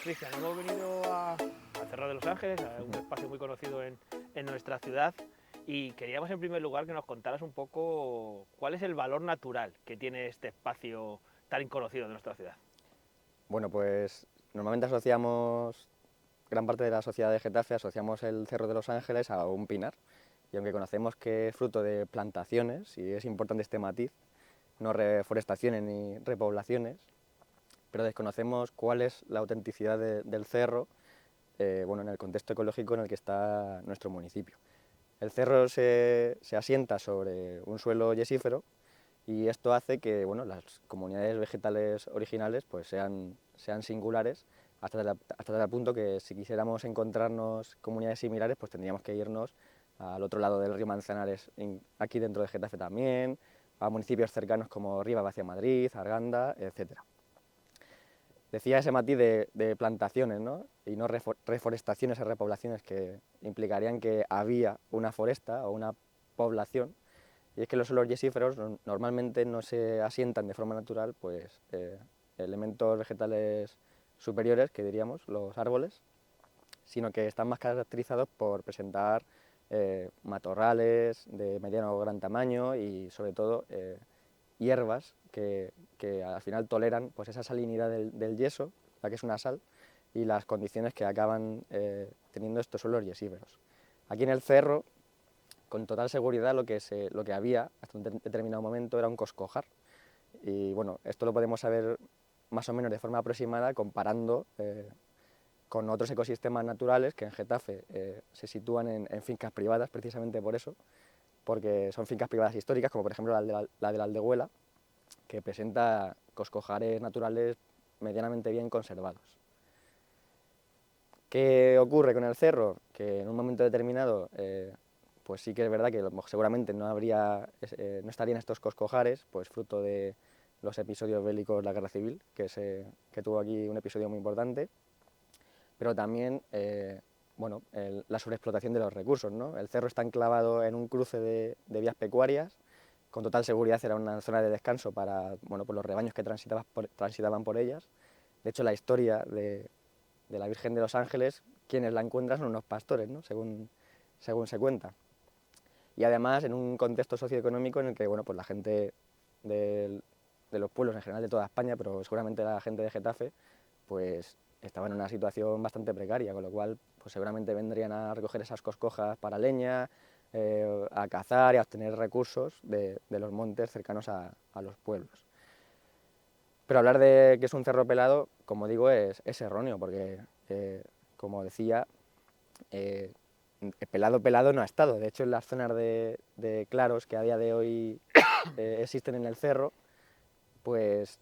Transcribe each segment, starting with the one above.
Cristian, hemos venido al Cerro de los Ángeles, a un espacio muy conocido en nuestra ciudad, y queríamos en primer lugar que nos contaras un poco cuál es el valor natural que tiene este espacio tan conocido de nuestra ciudad. Bueno, pues normalmente asociamos, gran parte de la sociedad de Getafe asociamos el Cerro de los Ángeles a un pinar, y aunque conocemos que es fruto de plantaciones, y es importante este matiz, no reforestaciones ni repoblaciones, pero desconocemos cuál es la autenticidad del cerro, bueno, en el contexto ecológico en el que está nuestro municipio. El cerro se asienta sobre un suelo yesífero, y esto hace que, bueno, las comunidades vegetales originales pues sean singulares hasta tal punto que si quisiéramos encontrarnos comunidades similares pues tendríamos que irnos al otro lado del río Manzanares, aquí dentro de Getafe también, a municipios cercanos como Rivas hacia Madrid, Arganda, etcétera. Decía ese matiz de plantaciones, ¿no? Y no reforestaciones o repoblaciones, que implicarían que había una foresta o una población. Y es que los suelos yesíferos normalmente no se asientan de forma natural, pues elementos vegetales superiores, que diríamos, los árboles, sino que están más caracterizados por presentar matorrales de mediano o gran tamaño y sobre todo hierbas que al final toleran pues esa salinidad del yeso, la que es una sal, y las condiciones que acaban teniendo estos suelos yesíferos. Aquí en el cerro, con total seguridad, lo que había hasta un determinado momento era un coscojar. Y bueno, esto lo podemos saber más o menos de forma aproximada comparando con otros ecosistemas naturales que en Getafe se sitúan en fincas privadas, precisamente por eso, porque son fincas privadas históricas, como por ejemplo la de la Aldehuela, que presenta coscojares naturales medianamente bien conservados. ¿Qué ocurre con el cerro? Que en un momento determinado pues sí que es verdad que seguramente no estarían estos coscojares, pues fruto de los episodios bélicos de la Guerra Civil, que tuvo aquí un episodio muy importante, pero también bueno, la sobreexplotación de los recursos, ¿no? El cerro está enclavado en un cruce de vías pecuarias, con total seguridad era una zona de descanso para, bueno, por los rebaños que transitaban por ellas. De hecho, la historia de la Virgen de los Ángeles, quienes la encuentran son unos pastores, ¿no? según se cuenta. Y además en un contexto socioeconómico en el que, bueno, pues la gente de los pueblos en general de toda España, pero seguramente la gente de Getafe, pues estaba en una situación bastante precaria, con lo cual pues seguramente vendrían a recoger esas coscojas para leña, a cazar y a obtener recursos de los montes cercanos a los pueblos. Pero hablar de que es un cerro pelado, como digo, es erróneo, porque, como decía, pelado no ha estado. De hecho, en las zonas de claros que a día de hoy existen en el cerro, pues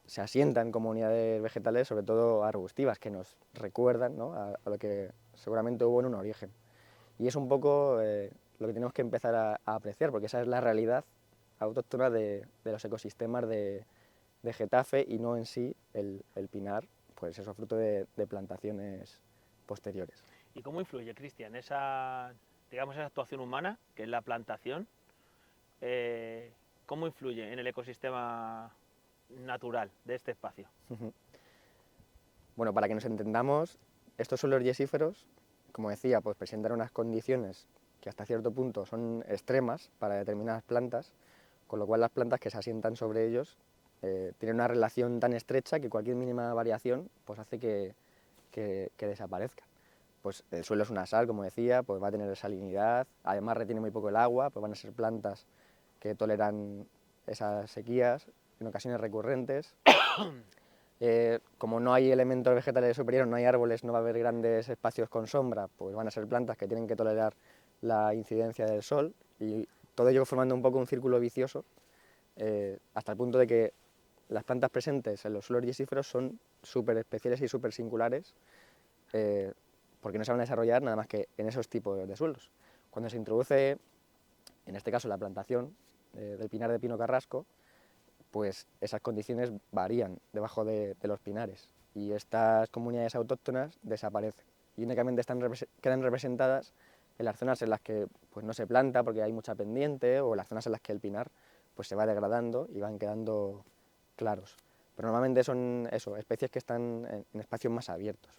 se asientan comunidades vegetales, sobre todo arbustivas, que nos recuerdan, ¿no?, a lo que seguramente hubo en un origen. Y es un poco lo que tenemos que empezar a apreciar, porque esa es la realidad autóctona de los ecosistemas de Getafe, y no en sí el pinar, pues eso, fruto de plantaciones posteriores. ¿Y cómo influye, Cristian, digamos, esa actuación humana, que es la plantación, cómo influye en el ecosistema natural de este espacio? Bueno, para que nos entendamos, estos suelos yesíferos, como decía, pues presentan unas condiciones que hasta cierto punto son extremas para determinadas plantas, con lo cual las plantas que se asientan sobre ellos tienen una relación tan estrecha que cualquier mínima variación pues hace que desaparezcan. Pues el suelo es una sal, como decía, pues va a tener salinidad, además retiene muy poco el agua, pues van a ser plantas que toleran esas sequías en ocasiones recurrentes. Como no hay elementos vegetales superiores, no hay árboles, no va a haber grandes espacios con sombra, pues van a ser plantas que tienen que tolerar la incidencia del sol, y todo ello formando un poco un círculo vicioso, hasta el punto de que las plantas presentes en los suelos yesíferos son súper especiales y súper singulares, porque no se van a desarrollar nada más que en esos tipos de suelos. Cuando se introduce, en este caso, la plantación del pinar de pino carrasco, pues esas condiciones varían debajo de los pinares, y estas comunidades autóctonas desaparecen y únicamente quedan representadas en las zonas en las que pues, no se planta porque hay mucha pendiente, o en las zonas en las que el pinar pues, se va degradando y van quedando claros. pero normalmente son eso, especies que están en espacios más abiertos.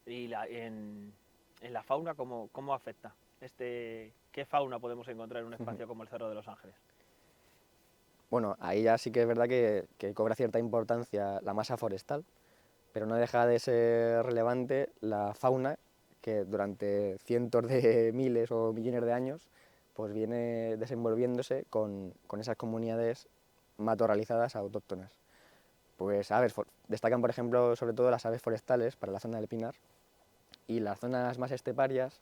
Y en la fauna, ¿cómo afecta? ¿Qué fauna podemos encontrar en un espacio como el Cerro de los Ángeles? Bueno, ahí ya sí que es verdad que cobra cierta importancia la masa forestal, pero no deja de ser relevante la fauna que durante cientos de miles o millones de años pues viene desenvolviéndose con esas comunidades matorralizadas autóctonas. Pues aves, destacan por ejemplo sobre todo las aves forestales para la zona del Pinar, y las zonas más esteparias,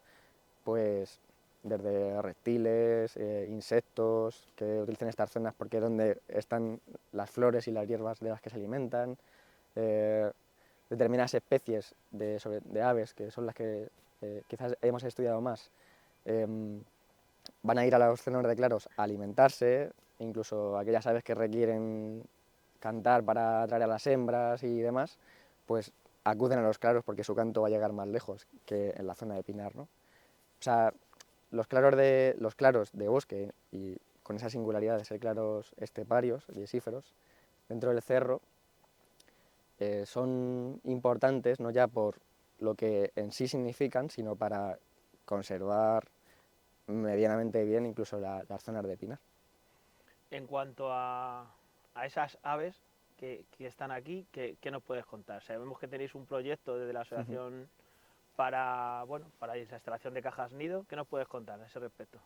pues desde reptiles, insectos que utilizan estas zonas porque es donde están las flores y las hierbas de las que se alimentan, eh, determinadas especies de aves, que son las que quizás hemos estudiado más, van a ir a las zonas de claros a alimentarse, incluso aquellas aves que requieren cantar para atraer a las hembras y demás, pues acuden a los claros porque su canto va a llegar más lejos que en la zona de pinar, ¿no? O sea, los claros de bosque, y con esa singularidad de ser claros esteparios, diesíferos, dentro del cerro, son importantes no ya por lo que en sí significan, sino para conservar medianamente bien incluso las zonas de pinar. En cuanto a esas aves que están aquí, ¿qué nos puedes contar? Sabemos que tenéis un proyecto desde la asociación para la instalación de cajas nido. ¿Qué nos puedes contar a ese respecto?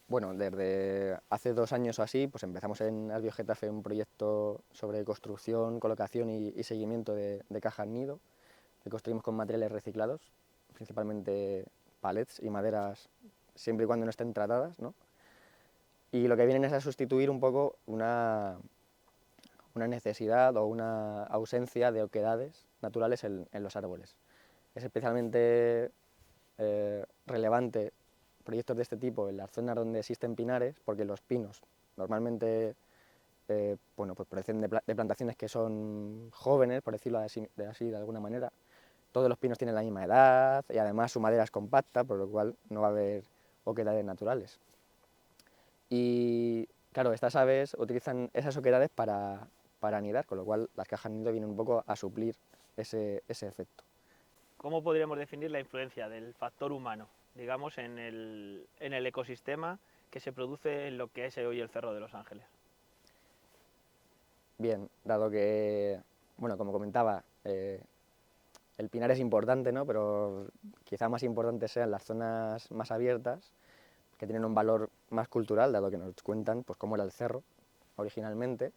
Bueno, desde hace 2 años o así, pues empezamos en Asbio Getafe un proyecto sobre construcción, colocación y seguimiento de cajas nido, que construimos con materiales reciclados, principalmente palets y maderas, siempre y cuando no estén tratadas, ¿no? Y lo que vienen es a sustituir un poco una necesidad o una ausencia de oquedades naturales en los árboles. Es especialmente relevante proyectos de este tipo en las zonas donde existen pinares, porque los pinos normalmente bueno, pues parecen de plantaciones que son jóvenes, por decirlo así de alguna manera. Todos los pinos tienen la misma edad y además su madera es compacta, por lo cual no va a haber oquedades naturales. Y claro, estas aves utilizan esas oquedades para anidar, con lo cual las cajas nido vienen un poco a suplir ese efecto. ¿Cómo podríamos definir la influencia del factor humano, digamos, en el ecosistema que se produce en lo que es hoy el Cerro de los Ángeles? Bien, dado que, bueno, como comentaba, el pinar es importante, ¿no? Pero quizá más importante sean las zonas más abiertas, que tienen un valor más cultural, dado que nos cuentan pues, cómo era el cerro originalmente,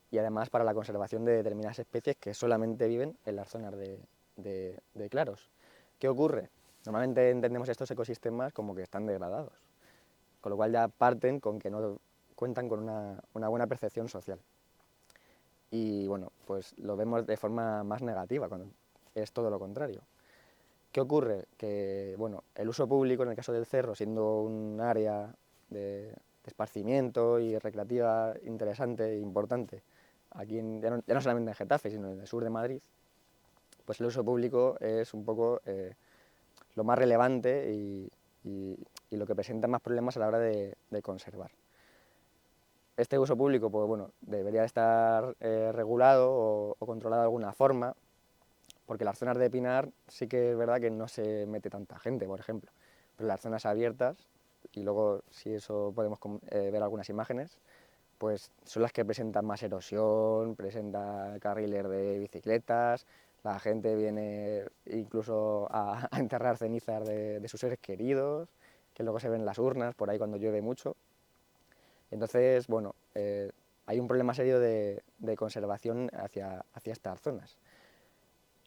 y además para la conservación de determinadas especies que solamente viven en las zonas de claros. ¿Qué ocurre? Normalmente entendemos estos ecosistemas como que están degradados, con lo cual ya parten con que no cuentan con una buena percepción social. Y bueno, pues lo vemos de forma más negativa, cuando es todo lo contrario. ¿Qué ocurre? Que bueno, el uso público, en el caso del cerro, siendo un área de esparcimiento y recreativa interesante e importante, aquí ya no solamente en Getafe, sino en el sur de Madrid, pues el uso público es un poco lo más relevante y lo que presenta más problemas a la hora de conservar. Este uso público pues, bueno, debería estar regulado o controlado de alguna forma, porque las zonas de pinar sí que es verdad que no se mete tanta gente, por ejemplo, pero las zonas abiertas, y luego si eso podemos ver algunas imágenes, pues son las que presentan más erosión, presentan carriles de bicicletas, la gente viene incluso a enterrar cenizas de sus seres queridos, que luego se ven las urnas por ahí cuando llueve mucho. Entonces, bueno, hay un problema serio de conservación hacia estas zonas.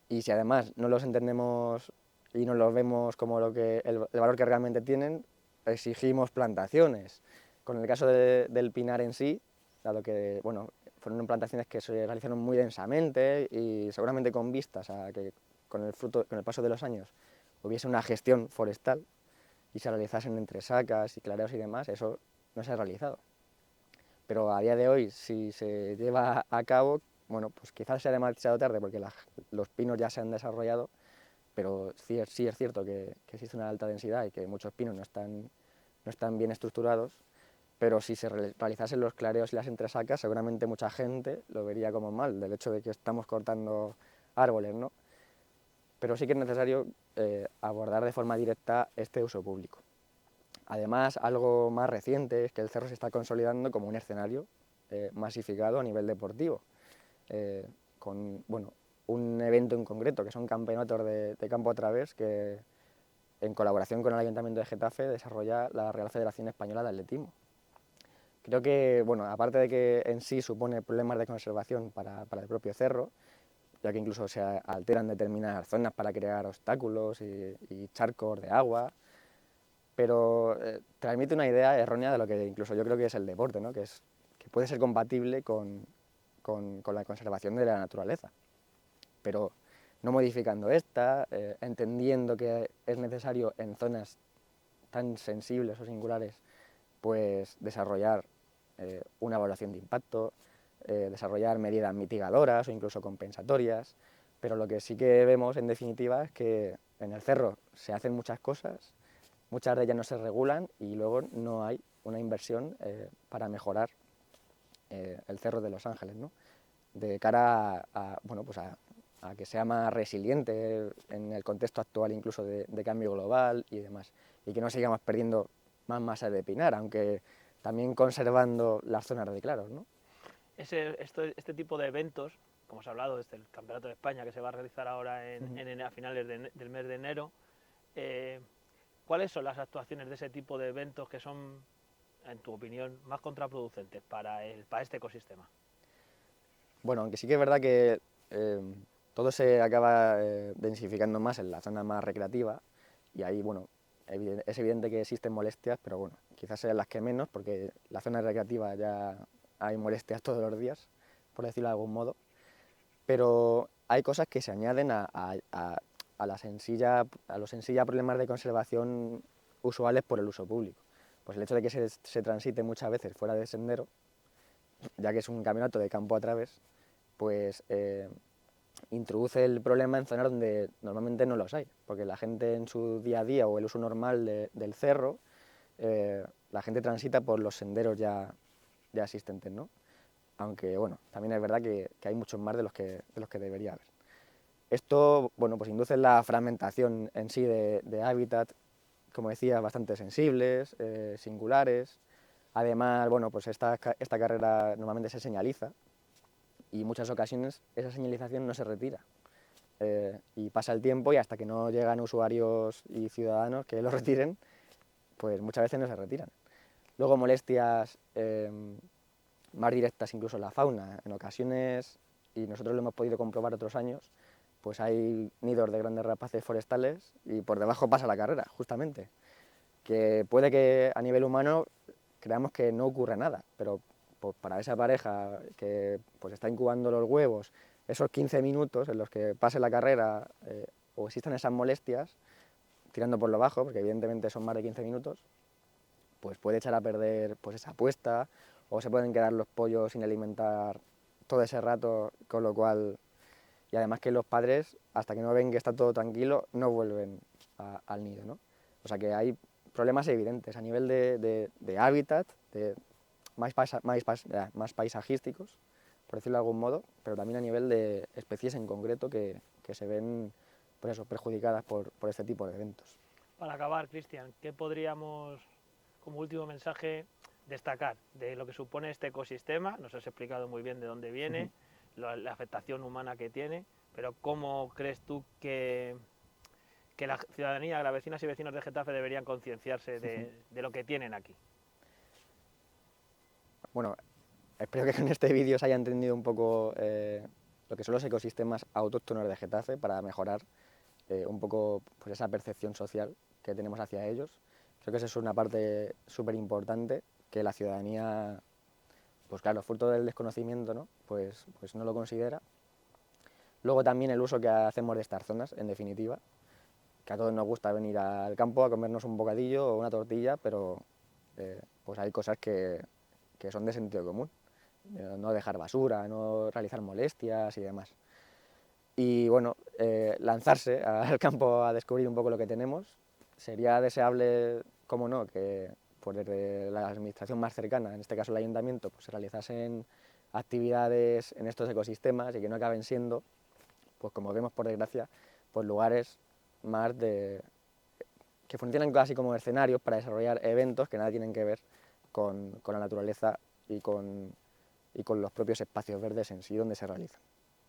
Y si además no los entendemos y no los vemos como el valor que realmente tienen, exigimos plantaciones. Con el caso del pinar en sí, dado que bueno, fueron plantaciones que se realizaron muy densamente y seguramente con vistas a que con el paso de los años hubiese una gestión forestal y se realizasen entre sacas y clareos y demás, eso no se ha realizado. Pero a día de hoy, si se lleva a cabo, bueno, pues quizás sea demasiado tarde porque los pinos ya se han desarrollado, pero sí es cierto que existe una alta densidad y que muchos pinos no están bien estructurados, pero si se realizasen los clareos y las entresacas, seguramente mucha gente lo vería como mal, del hecho de que estamos cortando árboles, ¿no? Pero sí que es necesario abordar de forma directa este uso público. Además, algo más reciente es que el cerro se está consolidando como un escenario masificado a nivel deportivo, con bueno, un evento en concreto, que son campeonatos de campo a través, que en colaboración con el Ayuntamiento de Getafe desarrolla la Real Federación Española de Atletismo. Creo que, bueno, aparte de que en sí supone problemas de conservación para el propio cerro, ya que incluso se alteran determinadas zonas para crear obstáculos y charcos de agua, pero transmite una idea errónea de lo que incluso yo creo que es el deporte, ¿no? Que puede ser compatible con la conservación de la naturaleza, pero no modificando esta, entendiendo que es necesario en zonas tan sensibles o singulares pues desarrollar una evaluación de impacto, desarrollar medidas mitigadoras o incluso compensatorias, pero lo que sí que vemos en definitiva es que en el cerro se hacen muchas cosas, muchas de ellas no se regulan y luego no hay una inversión para mejorar el cerro de Los Ángeles, ¿no? De cara bueno, pues a que sea más resiliente en el contexto actual incluso de cambio global y demás, y que no sigamos perdiendo más masa de pinar, aunque también conservando las zonas de claros, ¿no? Este tipo de eventos, como os he hablado, desde el Campeonato de España que se va a realizar ahora a finales del mes de enero, ¿cuáles son las actuaciones de ese tipo de eventos que son, en tu opinión, más contraproducentes para este ecosistema? Bueno, aunque sí que es verdad que todo se acaba densificando más en la zona más recreativa y ahí, bueno, es evidente que existen molestias, pero bueno, quizás sean las que menos, porque la zona recreativa ya hay molestias todos los días, por decirlo de algún modo, pero hay cosas que se añaden a los sencillos problemas de conservación usuales por el uso público. Pues el hecho de que se transite muchas veces fuera de sendero, ya que es un campeonato de campo a través, pues introduce el problema en zonas donde normalmente no los hay, porque la gente en su día a día o el uso normal del cerro, la gente transita por los senderos ya existentes, ¿no? Aunque bueno, también es verdad que hay muchos más de los que debería haber. Esto, bueno, pues induce la fragmentación en sí de hábitat, como decía, bastante sensibles, singulares. Además, bueno, pues esta carrera normalmente se señaliza y en muchas ocasiones esa señalización no se retira. Y pasa el tiempo y hasta que no llegan usuarios y ciudadanos que lo retiren, pues muchas veces no se retiran. Luego molestias más directas incluso en la fauna. En ocasiones, y nosotros lo hemos podido comprobar otros años, pues hay nidos de grandes rapaces forestales y por debajo pasa la carrera, justamente. Que puede que a nivel humano creamos que no ocurre nada, pero pues, para esa pareja que pues, está incubando los huevos, esos 15 minutos en los que pase la carrera o existan esas molestias, tirando por lo bajo, porque evidentemente son más de 15 minutos, pues puede echar a perder pues, esa apuesta, o se pueden quedar los pollos sin alimentar todo ese rato, con lo cual... Y además que los padres, hasta que no ven que está todo tranquilo, no vuelven al nido, ¿no? O sea que hay problemas evidentes a nivel de hábitat, más paisajísticos, por decirlo de algún modo, pero también a nivel de especies en concreto que se ven pues eso, perjudicadas por este tipo de eventos. Para acabar, Cristian, ¿qué podríamos, como último mensaje, destacar de lo que supone este ecosistema? Nos has explicado muy bien de dónde viene, la afectación humana que tiene, pero ¿cómo crees tú que la ciudadanía, las vecinas y vecinos de Getafe deberían concienciarse de lo que tienen aquí? Bueno, espero que con este vídeo se haya entendido un poco lo que son los ecosistemas autóctonos de Getafe para mejorar un poco pues, esa percepción social que tenemos hacia ellos. Creo que esa es una parte súper importante que la ciudadanía, pues claro, fruto del desconocimiento, ¿no? Pues no lo considera. Luego también el uso que hacemos de estas zonas, en definitiva, que a todos nos gusta venir al campo a comernos un bocadillo o una tortilla, pero pues hay cosas que son de sentido común. No dejar basura, no realizar molestias y demás. Y bueno, lanzarse al campo a descubrir un poco lo que tenemos. Sería deseable, como no, que pues desde la administración más cercana, en este caso el ayuntamiento, pues se realizasen actividades en estos ecosistemas y que no acaben siendo, pues como vemos por desgracia, pues lugares más que funcionan casi como escenarios para desarrollar eventos que nada tienen que ver con la naturaleza y con los propios espacios verdes en sí donde se realizan.